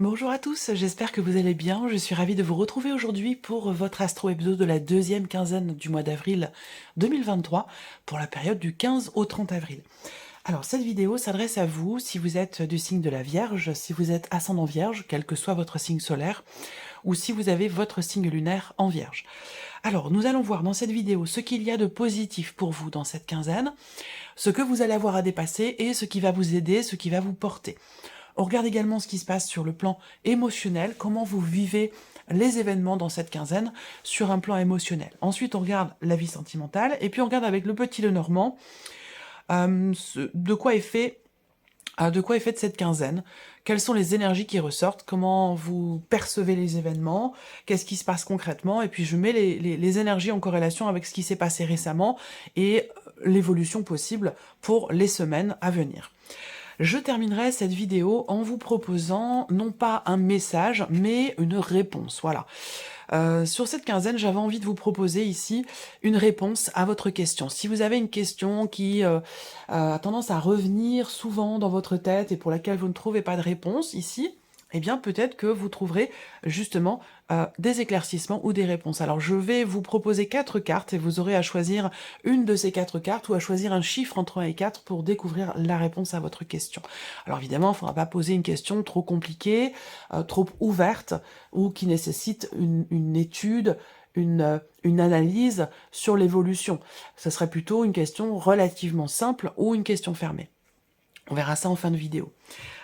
Bonjour à tous, j'espère que vous allez bien. Je suis ravie de vous retrouver aujourd'hui pour votre Astro Hebdo de la deuxième quinzaine du mois d'avril 2023 pour la période du 15 au 30 avril. Alors cette vidéo s'adresse à vous si vous êtes du signe de la Vierge, si vous êtes ascendant Vierge, quel que soit votre signe solaire, ou si vous avez votre signe lunaire en Vierge. Alors nous allons voir dans cette vidéo ce qu'il y a de positif pour vous dans cette quinzaine, ce que vous allez avoir à dépasser et ce qui va vous aider, ce qui va vous porter. On regarde également ce qui se passe sur le plan émotionnel, comment vous vivez les événements dans cette quinzaine sur un plan émotionnel. Ensuite, on regarde la vie sentimentale, et puis on regarde avec le petit Lenormand de quoi est fait de cette quinzaine, quelles sont les énergies qui ressortent, comment vous percevez les événements, qu'est-ce qui se passe concrètement, et puis je mets les énergies en corrélation avec ce qui s'est passé récemment et l'évolution possible pour les semaines à venir. Je terminerai cette vidéo en vous proposant non pas un message, mais une réponse. Voilà. Sur cette quinzaine, j'avais envie de vous proposer ici une réponse à votre question. Si vous avez une question qui a tendance à revenir souvent dans votre tête et pour laquelle vous ne trouvez pas de réponse ici, eh bien peut-être que vous trouverez justement des éclaircissements ou des réponses. Alors je vais vous proposer 4 cartes et vous aurez à choisir une de ces 4 cartes ou à choisir un chiffre entre 1 et 4 pour découvrir la réponse à votre question. Alors évidemment, il ne faudra pas poser une question trop compliquée, trop ouverte ou qui nécessite une étude, une analyse sur l'évolution. Ce serait plutôt une question relativement simple ou une question fermée. On verra ça en fin de vidéo.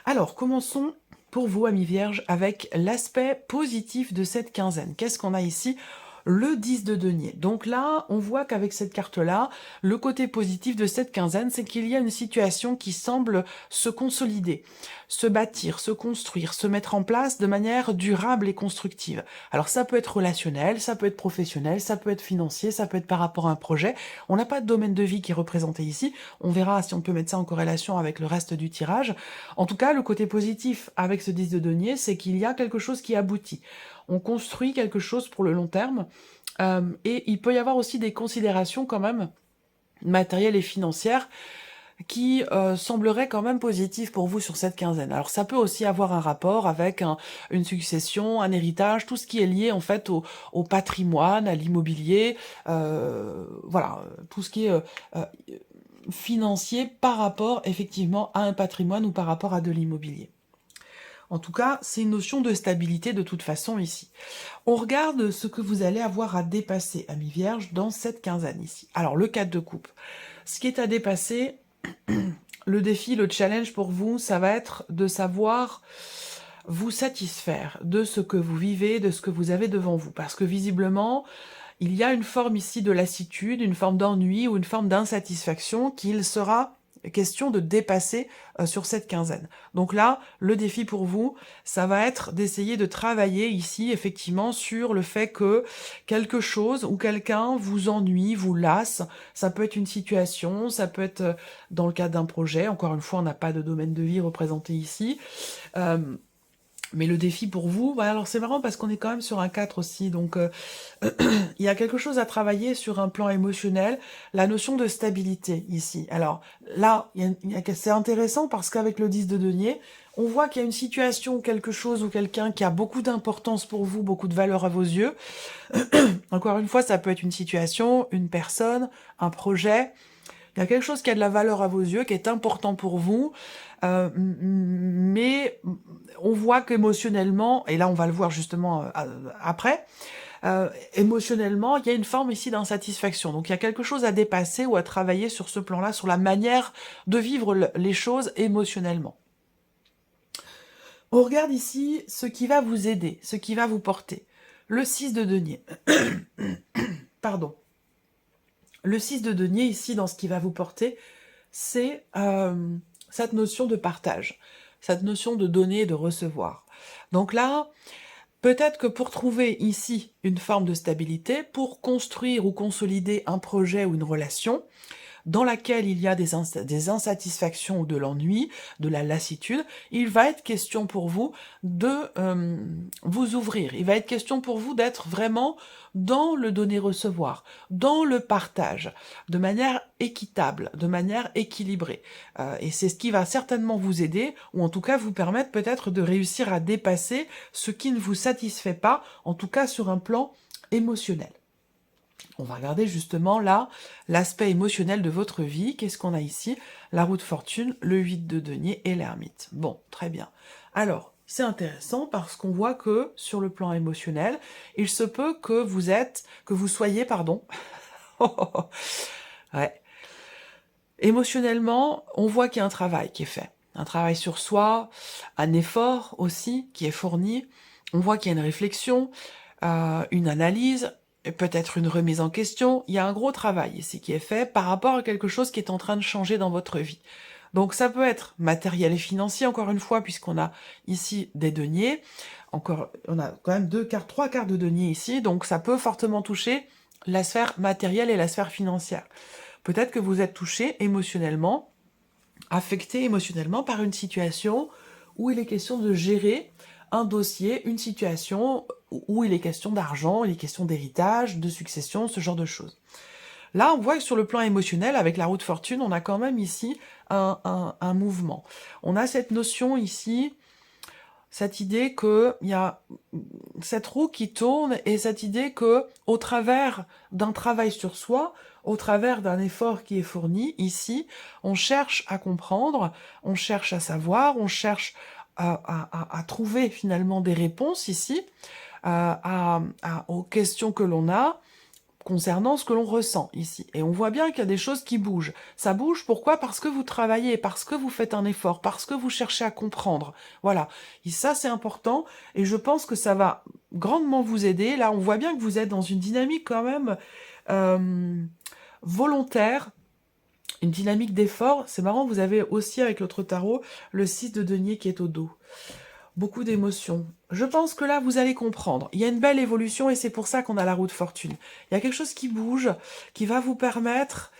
Alors, commençons pour vous, amis vierges, avec l'aspect positif de cette quinzaine. Qu'est-ce qu'on a ici ? Le 10 de denier. Donc là, on voit qu'avec cette carte-là, le côté positif de cette quinzaine, c'est qu'il y a une situation qui semble se consolider, se bâtir, se construire, se mettre en place de manière durable et constructive. Alors ça peut être relationnel, ça peut être professionnel, ça peut être financier, ça peut être par rapport à un projet. On n'a pas de domaine de vie qui est représenté ici. On verra si on peut mettre ça en corrélation avec le reste du tirage. En tout cas, le côté positif avec ce 10 de denier, c'est qu'il y a quelque chose qui aboutit. On construit quelque chose pour le long terme, et il peut y avoir aussi des considérations quand même matérielles et financières qui sembleraient quand même positives pour vous sur cette quinzaine. Alors ça peut aussi avoir un rapport avec une succession, un héritage, tout ce qui est lié en fait au patrimoine, à l'immobilier, voilà, tout ce qui est financier par rapport effectivement à un patrimoine ou par rapport à de l'immobilier. En tout cas, c'est une notion de stabilité de toute façon ici. On regarde ce que vous allez avoir à dépasser, amis vierges, dans cette quinzaine ici. Alors, le 4 de coupe. Ce qui est à dépasser, le défi, le challenge pour vous, ça va être de savoir vous satisfaire de ce que vous vivez, de ce que vous avez devant vous. Parce que visiblement, il y a une forme ici de lassitude, une forme d'ennui ou une forme d'insatisfaction qu'il sera question de dépasser sur cette quinzaine. Donc là, le défi pour vous, ça va être d'essayer de travailler ici, effectivement, sur le fait que quelque chose ou quelqu'un vous ennuie, vous lasse. Ça peut être une situation, ça peut être dans le cadre d'un projet. Encore une fois, on n'a pas de domaine de vie représenté ici. Mais le défi pour vous, voilà, alors c'est marrant parce qu'on est quand même sur un 4 aussi, donc il y a quelque chose à travailler sur un plan émotionnel, la notion de stabilité ici. Alors là, c'est intéressant parce qu'avec le 10 de denier, on voit qu'il y a une situation, quelque chose ou quelqu'un qui a beaucoup d'importance pour vous, beaucoup de valeur à vos yeux. Encore une fois, ça peut être une situation, une personne, un projet. Il y a quelque chose qui a de la valeur à vos yeux, qui est important pour vous, mais on voit qu'émotionnellement, et là on va le voir justement après, émotionnellement, il y a une forme ici d'insatisfaction. Donc il y a quelque chose à dépasser ou à travailler sur ce plan-là, sur la manière de vivre les choses émotionnellement. On regarde ici ce qui va vous aider, ce qui va vous porter. Le 6 de denier. Pardon. Le 6 de denier, ici, dans ce qui va vous porter, c'est cette notion de partage, cette notion de donner et de recevoir. Donc là, peut-être que pour trouver ici une forme de stabilité, pour construire ou consolider un projet ou une relation, dans laquelle il y a des insatisfactions ou de l'ennui, de la lassitude, il va être question pour vous de vous ouvrir. Il va être question pour vous d'être vraiment dans le donner-recevoir, dans le partage, de manière équitable, de manière équilibrée. Et c'est ce qui va certainement vous aider, ou en tout cas vous permettre peut-être de réussir à dépasser ce qui ne vous satisfait pas, en tout cas sur un plan émotionnel. On va regarder justement là l'aspect émotionnel de votre vie. Qu'est-ce qu'on a ici? La roue de fortune, le 8 de denier et l'ermite. Bon, très bien. Alors, c'est intéressant parce qu'on voit que sur le plan émotionnel, il se peut que vous soyez, pardon, ouais. Émotionnellement, on voit qu'il y a un travail qui est fait. Un travail sur soi, un effort aussi qui est fourni. On voit qu'il y a une réflexion, une analyse, peut-être une remise en question. Il y a un gros travail ici qui est fait par rapport à quelque chose qui est en train de changer dans votre vie. Donc ça peut être matériel et financier, encore une fois, puisqu'on a ici des deniers. Encore, on a quand même 3 quarts de deniers ici, donc ça peut fortement toucher la sphère matérielle et la sphère financière. Peut-être que vous êtes touché émotionnellement, affecté émotionnellement par une situation où il est question de gérer un dossier, une situation où il est question d'argent, il est question d'héritage, de succession, ce genre de choses. Là, on voit que sur le plan émotionnel, avec la roue de fortune, on a quand même ici un mouvement. On a cette notion ici, cette idée qu'il y a cette roue qui tourne et cette idée que, au travers d'un travail sur soi, au travers d'un effort qui est fourni, ici, on cherche à comprendre, on cherche à savoir, on cherche à trouver finalement des réponses ici aux questions que l'on a concernant ce que l'on ressent ici. Et on voit bien qu'il y a des choses qui bougent. Ça bouge, pourquoi? Parce que vous travaillez, parce que vous faites un effort, parce que vous cherchez à comprendre. Voilà. Et ça, c'est important. Et je pense que ça va grandement vous aider. Là, on voit bien que vous êtes dans une dynamique quand même volontaire, une dynamique d'effort. C'est marrant, vous avez aussi avec l'autre tarot le 6 de denier qui est au dos. Beaucoup d'émotions. Je pense que là, vous allez comprendre. Il y a une belle évolution et c'est pour ça qu'on a la roue de fortune. Il y a quelque chose qui bouge, qui va vous permettre,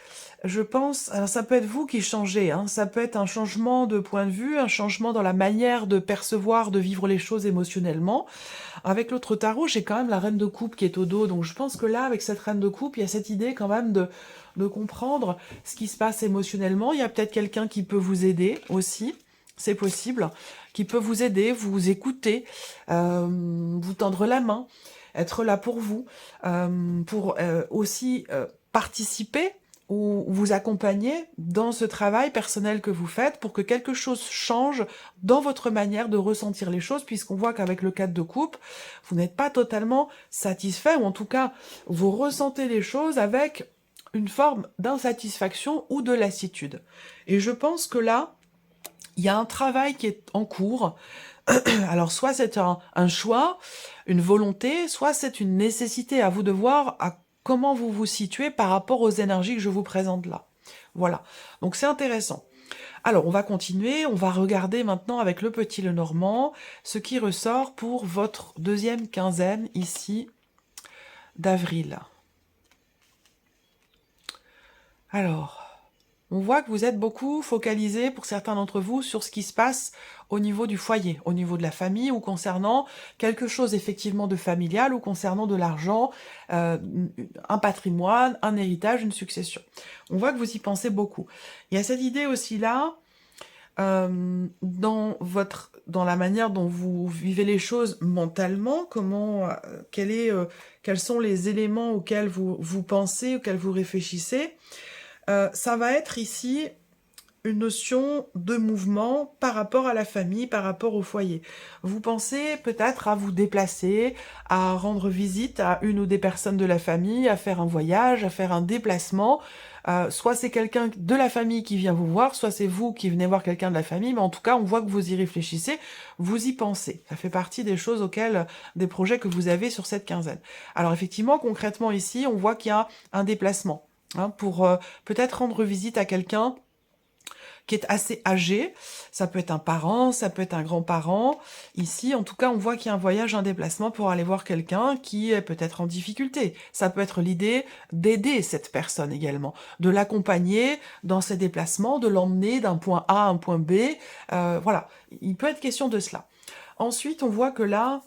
je pense, alors ça peut être vous qui changez, hein, ça peut être un changement de point de vue, un changement dans la manière de percevoir, de vivre les choses émotionnellement. Avec l'autre tarot, j'ai quand même la reine de coupe qui est au dos, donc je pense que là, avec cette reine de coupe, il y a cette idée quand même de comprendre ce qui se passe émotionnellement. Il y a peut-être quelqu'un qui peut vous aider aussi. C'est possible, qui peut vous aider, vous écouter, vous tendre la main, être là pour vous, pour aussi participer ou vous accompagner dans ce travail personnel que vous faites pour que quelque chose change dans votre manière de ressentir les choses, puisqu'on voit qu'avec le 4 de coupe, vous n'êtes pas totalement satisfait, ou en tout cas, vous ressentez les choses avec une forme d'insatisfaction ou de lassitude. Et je pense que là, il y a un travail qui est en cours. Alors, soit c'est un choix, une volonté, soit c'est une nécessité. À vous de voir comment vous vous situez par rapport aux énergies que je vous présente là. Voilà. Donc, c'est intéressant. Alors, on va continuer. On va regarder maintenant avec le petit Lenormand ce qui ressort pour votre deuxième quinzaine ici d'avril. Alors... on voit que vous êtes beaucoup focalisé, pour certains d'entre vous, sur ce qui se passe au niveau du foyer, au niveau de la famille, ou concernant quelque chose effectivement de familial, ou concernant de l'argent, un patrimoine, un héritage, une succession. On voit que vous y pensez beaucoup. Il y a cette idée aussi là, dans la manière dont vous vivez les choses mentalement, quels sont les éléments auxquels vous pensez, auxquels vous réfléchissez. Ça va être ici une notion de mouvement par rapport à la famille, par rapport au foyer. Vous pensez peut-être à vous déplacer, à rendre visite à une ou des personnes de la famille, à faire un voyage, à faire un déplacement. Soit c'est quelqu'un de la famille qui vient vous voir, soit c'est vous qui venez voir quelqu'un de la famille, mais en tout cas, on voit que vous y réfléchissez, vous y pensez. Ça fait partie des choses des projets que vous avez sur cette quinzaine. Alors effectivement, concrètement ici, on voit qu'il y a un déplacement. Pour peut-être rendre visite à quelqu'un qui est assez âgé. Ça peut être un parent, ça peut être un grand-parent. Ici, en tout cas, on voit qu'il y a un voyage, un déplacement pour aller voir quelqu'un qui est peut-être en difficulté. Ça peut être l'idée d'aider cette personne également, de l'accompagner dans ses déplacements, de l'emmener d'un point A à un point B. Voilà, il peut être question de cela. Ensuite, on voit que là,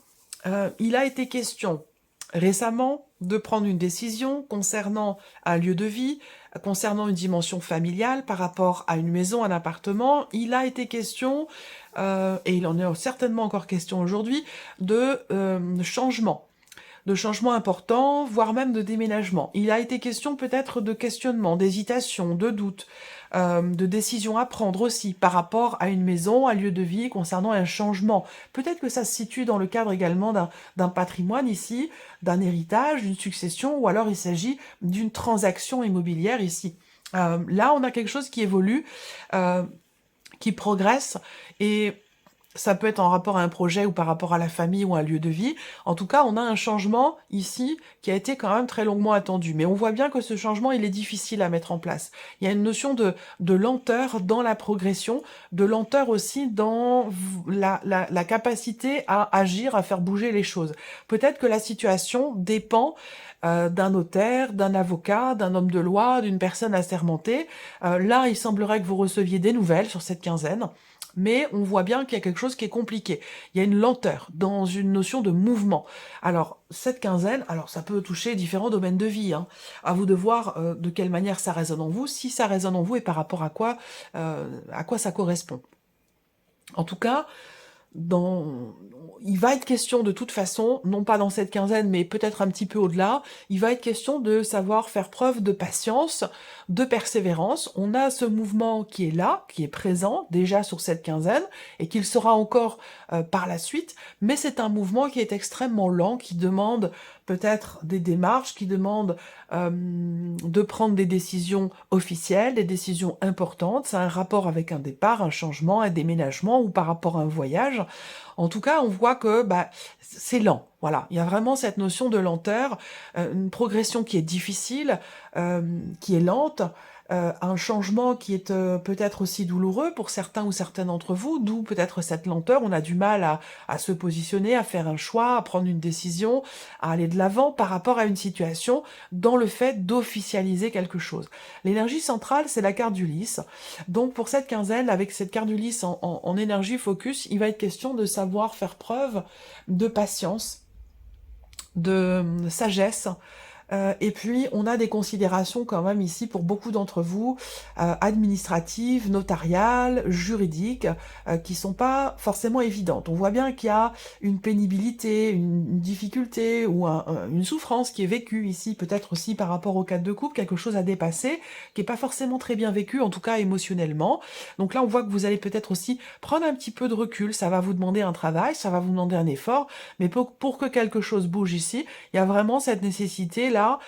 il a été question récemment de prendre une décision concernant un lieu de vie, concernant une dimension familiale par rapport à une maison, un appartement. Il a été question, et il en est certainement encore question aujourd'hui, de changements importants, voire même de déménagement. Il a été question peut-être de questionnement, d'hésitation, de doute, de décision à prendre aussi par rapport à une maison, un lieu de vie, concernant un changement. Peut-être que ça se situe dans le cadre également d'un patrimoine ici, d'un héritage, d'une succession, ou alors il s'agit d'une transaction immobilière ici. Là, on a quelque chose qui évolue, qui progresse, et ça peut être en rapport à un projet ou par rapport à la famille ou à un lieu de vie. En tout cas, on a un changement ici qui a été quand même très longuement attendu. Mais on voit bien que ce changement, il est difficile à mettre en place. Il y a une notion de lenteur dans la progression, de lenteur aussi dans la capacité à agir, à faire bouger les choses. Peut-être que la situation dépend d'un notaire, d'un avocat, d'un homme de loi, d'une personne assermentée. Là, il semblerait que vous receviez des nouvelles sur cette quinzaine, mais on voit bien qu'il y a quelque chose qui est compliqué. Il y a une lenteur dans une notion de mouvement. Alors, cette quinzaine, alors ça peut toucher différents domaines de vie, hein. À vous de voir de quelle manière ça résonne en vous, si ça résonne en vous et par rapport à quoi ça correspond. En tout cas, il va être question de toute façon, non pas dans cette quinzaine, mais peut-être un petit peu au-delà, il va être question de savoir faire preuve de patience, de persévérance. On a ce mouvement qui est là, qui est présent déjà sur cette quinzaine, et qu'il sera encore par la suite, mais c'est un mouvement qui est extrêmement lent, qui demande peut-être des démarches, qui demande de prendre des décisions officielles, des décisions importantes. C'est un rapport avec un départ, un changement, un déménagement ou par rapport à un voyage. En tout cas, on voit que c'est lent. Voilà, il y a vraiment cette notion de lenteur, une progression qui est difficile, qui est lente, un changement qui est peut-être aussi douloureux pour certains ou certaines d'entre vous, d'où peut-être cette lenteur. On a du mal à se positionner, à faire un choix, à prendre une décision, à aller de l'avant par rapport à une situation dans le fait d'officialiser quelque chose. L'énergie centrale, c'est la carte du lys. Donc pour cette quinzaine, avec cette carte du lys en énergie focus, il va être question de savoir faire preuve de patience, de sagesse, et puis, on a des considérations quand même ici pour beaucoup d'entre vous, administratives, notariales, juridiques, qui sont pas forcément évidentes. On voit bien qu'il y a une pénibilité, une difficulté ou une souffrance qui est vécue ici, peut-être aussi par rapport au cadre de couple, quelque chose à dépasser, qui est pas forcément très bien vécu, en tout cas émotionnellement. Donc là, on voit que vous allez peut-être aussi prendre un petit peu de recul, ça va vous demander un travail, ça va vous demander un effort, mais pour que quelque chose bouge ici, il y a vraiment cette nécessité là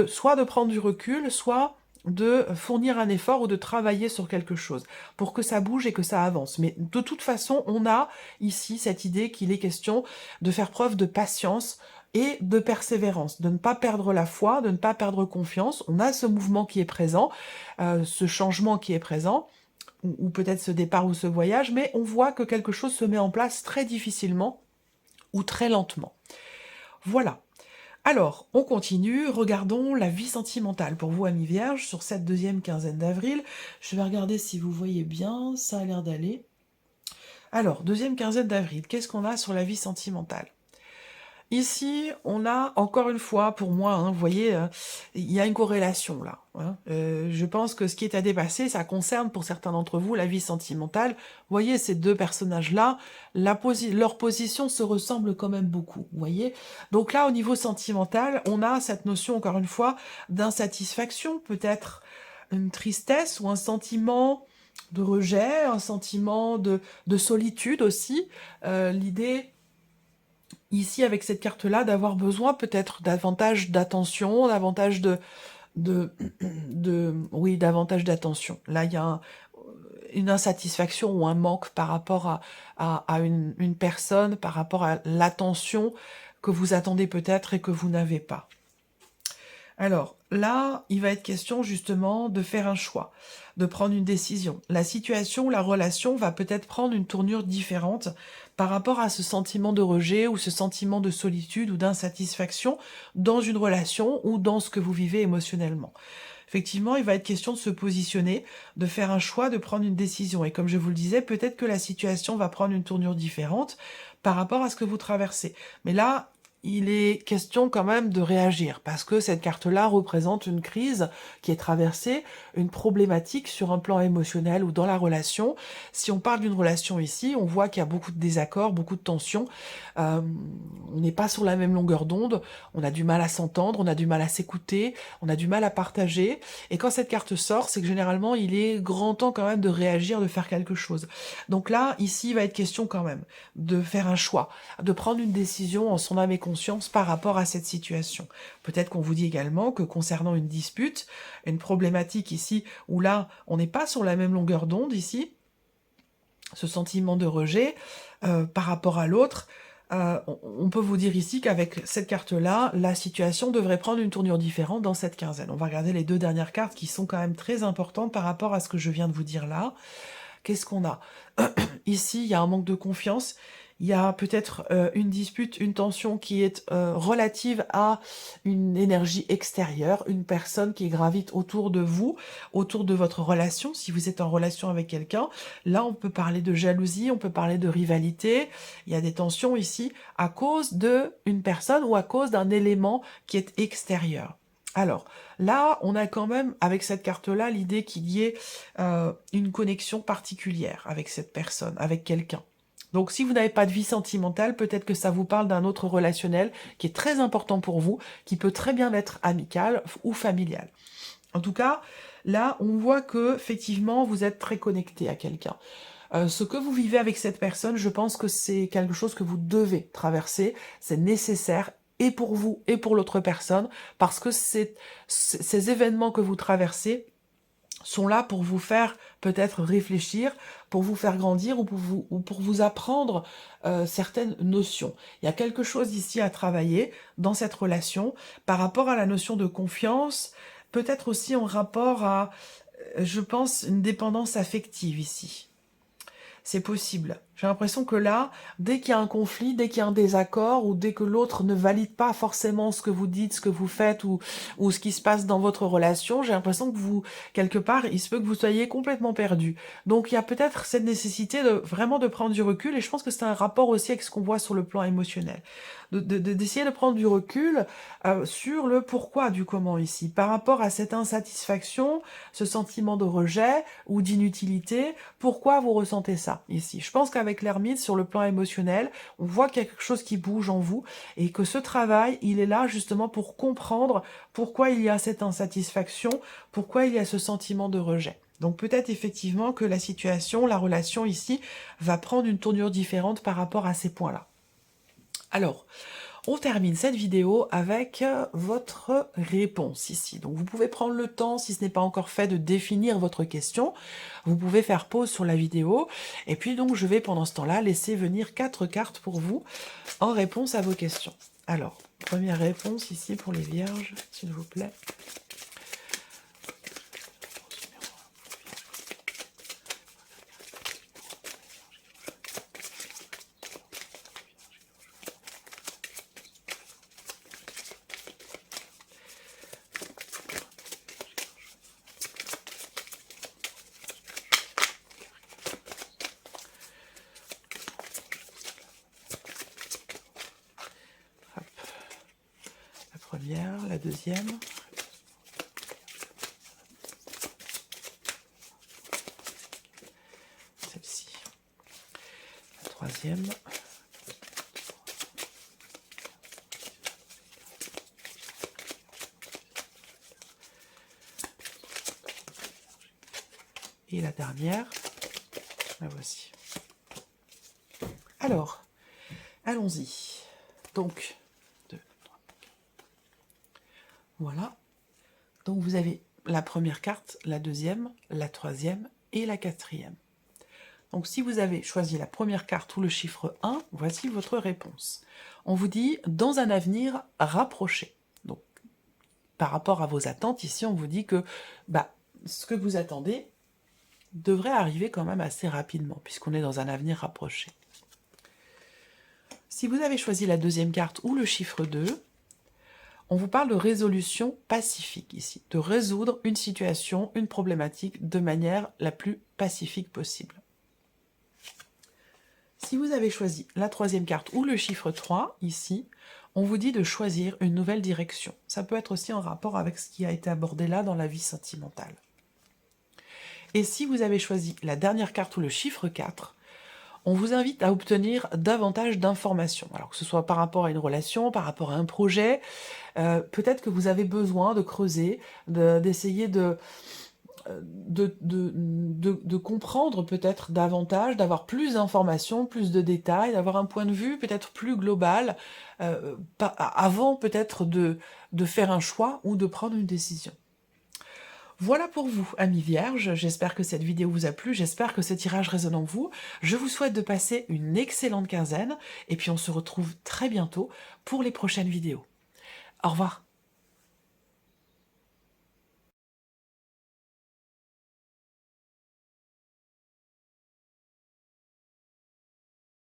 soit de prendre du recul, soit de fournir un effort ou de travailler sur quelque chose pour que ça bouge et que ça avance. Mais de toute façon, on a ici cette idée qu'il est question de faire preuve de patience et de persévérance, de ne pas perdre la foi, de ne pas perdre confiance. On a ce mouvement qui est présent, ce changement qui est présent, ou peut-être ce départ ou ce voyage, mais on voit que quelque chose se met en place très difficilement ou très lentement. Voilà. Alors, on continue, regardons la vie sentimentale pour vous, amis vierges, sur cette deuxième quinzaine d'avril. Je vais regarder si vous voyez bien, ça a l'air d'aller. Alors, deuxième quinzaine d'avril, qu'est-ce qu'on a sur la vie sentimentale ? Ici, on a, encore une fois, pour moi, hein, vous voyez, il y a une corrélation là. Hein. Je pense que ce qui est à dépasser, ça concerne pour certains d'entre vous la vie sentimentale. Vous voyez, ces deux personnages-là, leur position se ressemble quand même beaucoup, vous voyez. Donc là, au niveau sentimental, on a cette notion, encore une fois, d'insatisfaction, peut-être une tristesse ou un sentiment de rejet, un sentiment de solitude aussi. L'idée ici, avec cette carte-là, d'avoir besoin peut-être davantage d'attention, davantage oui, davantage d'attention. Là, il y a une insatisfaction ou un manque par rapport à une personne, par rapport à l'attention que vous attendez peut-être et que vous n'avez pas. Alors, là, il va être question justement de faire un choix, de prendre une décision. La situation, la relation va peut-être prendre une tournure différente par rapport à ce sentiment de rejet ou ce sentiment de solitude ou d'insatisfaction dans une relation ou dans ce que vous vivez émotionnellement. Effectivement, il va être question de se positionner, de faire un choix, de prendre une décision. Et comme je vous le disais, peut-être que la situation va prendre une tournure différente par rapport à ce que vous traversez. Mais là, il est question quand même de réagir, parce que cette carte-là représente une crise qui est traversée, une problématique sur un plan émotionnel ou dans la relation. Si on parle d'une relation ici, on voit qu'il y a beaucoup de désaccords, beaucoup de tensions. On n'est pas sur la même longueur d'onde, on a du mal à s'entendre, on a du mal à s'écouter, on a du mal à partager. Et quand cette carte sort, c'est que généralement, il est grand temps quand même de réagir, de faire quelque chose. Donc là, ici, il va être question quand même de faire un choix, de prendre une décision en son âme et conscience par rapport à cette situation. Peut-être qu'on vous dit également que concernant une dispute, une problématique ici, où là, on n'est pas sur la même longueur d'onde ici, ce sentiment de rejet par rapport à l'autre, on peut vous dire ici qu'avec cette carte-là, la situation devrait prendre une tournure différente dans cette quinzaine. On va regarder les deux dernières cartes qui sont quand même très importantes par rapport à ce que je viens de vous dire là. Qu'est-ce qu'on a? Ici, il y a un manque de confiance, il y a peut-être une dispute, une tension qui est relative à une énergie extérieure, une personne qui gravite autour de vous, autour de votre relation, si vous êtes en relation avec quelqu'un. Là, on peut parler de jalousie, on peut parler de rivalité. Il y a des tensions ici à cause d'une personne ou à cause d'un élément qui est extérieur. Alors, là, on a quand même, avec cette carte-là, l'idée qu'il y ait une connexion particulière avec cette personne, avec quelqu'un. Donc, si vous n'avez pas de vie sentimentale, peut-être que ça vous parle d'un autre relationnel qui est très important pour vous, qui peut très bien être amical ou familial. En tout cas, là, on voit que effectivement, vous êtes très connecté à quelqu'un. Ce que vous vivez avec cette personne, je pense que c'est quelque chose que vous devez traverser, c'est nécessaire et pour vous et pour l'autre personne, parce que ces événements que vous traversez sont là pour vous faire peut-être réfléchir, pour vous faire grandir ou pour vous apprendre certaines notions. Il y a quelque chose ici à travailler dans cette relation par rapport à la notion de confiance, peut-être aussi en rapport à, je pense, une dépendance affective ici. C'est possible. J'ai l'impression que là, dès qu'il y a un conflit, dès qu'il y a un désaccord, ou dès que l'autre ne valide pas forcément ce que vous dites, ce que vous faites, ou ce qui se passe dans votre relation, j'ai l'impression que vous, quelque part, il se peut que vous soyez complètement perdu. Donc il y a peut-être cette nécessité de vraiment de prendre du recul, et je pense que c'est un rapport aussi avec ce qu'on voit sur le plan émotionnel. D'essayer de prendre du recul sur le pourquoi du comment ici, par rapport à cette insatisfaction, ce sentiment de rejet ou d'inutilité, pourquoi vous ressentez ça ici. Je pense qu'avec l'ermite, sur le plan émotionnel, on voit qu'il y a quelque chose qui bouge en vous et que ce travail, il est là justement pour comprendre pourquoi il y a cette insatisfaction, pourquoi il y a ce sentiment de rejet. Donc peut-être effectivement que la situation, la relation ici, va prendre une tournure différente par rapport à ces points-là. Alors, on termine cette vidéo avec votre réponse ici. Donc vous pouvez prendre le temps, si ce n'est pas encore fait, de définir votre question. Vous pouvez faire pause sur la vidéo. Et puis donc je vais pendant ce temps-là laisser venir 4 cartes pour vous en réponse à vos questions. Alors, première réponse ici pour les vierges, s'il vous plaît. Première, la deuxième. Celle-ci. La troisième. Et la dernière. La voici. Alors, allons-y. Donc, voilà. Donc vous avez la première carte, la deuxième, la troisième et la quatrième. Donc si vous avez choisi la première carte ou le chiffre 1, voici votre réponse. On vous dit « dans un avenir rapproché ». Donc par rapport à vos attentes, ici on vous dit que ce que vous attendez devrait arriver quand même assez rapidement, puisqu'on est dans un avenir rapproché. Si vous avez choisi la deuxième carte ou le chiffre 2, on vous parle de résolution pacifique ici, de résoudre une situation, une problématique de manière la plus pacifique possible. Si vous avez choisi la troisième carte ou le chiffre 3, ici, on vous dit de choisir une nouvelle direction. Ça peut être aussi en rapport avec ce qui a été abordé là dans la vie sentimentale. Et si vous avez choisi la dernière carte ou le chiffre 4, on vous invite à obtenir davantage d'informations. Alors que ce soit par rapport à une relation, par rapport à un projet, peut-être que vous avez besoin de creuser, d'essayer de comprendre peut-être davantage, d'avoir plus d'informations, plus de détails, d'avoir un point de vue peut-être plus global, avant peut-être de faire un choix ou de prendre une décision. Voilà pour vous, amis vierges, j'espère que cette vidéo vous a plu, j'espère que ce tirage résonne en vous. Je vous souhaite de passer une excellente quinzaine, et puis on se retrouve très bientôt pour les prochaines vidéos. Au revoir.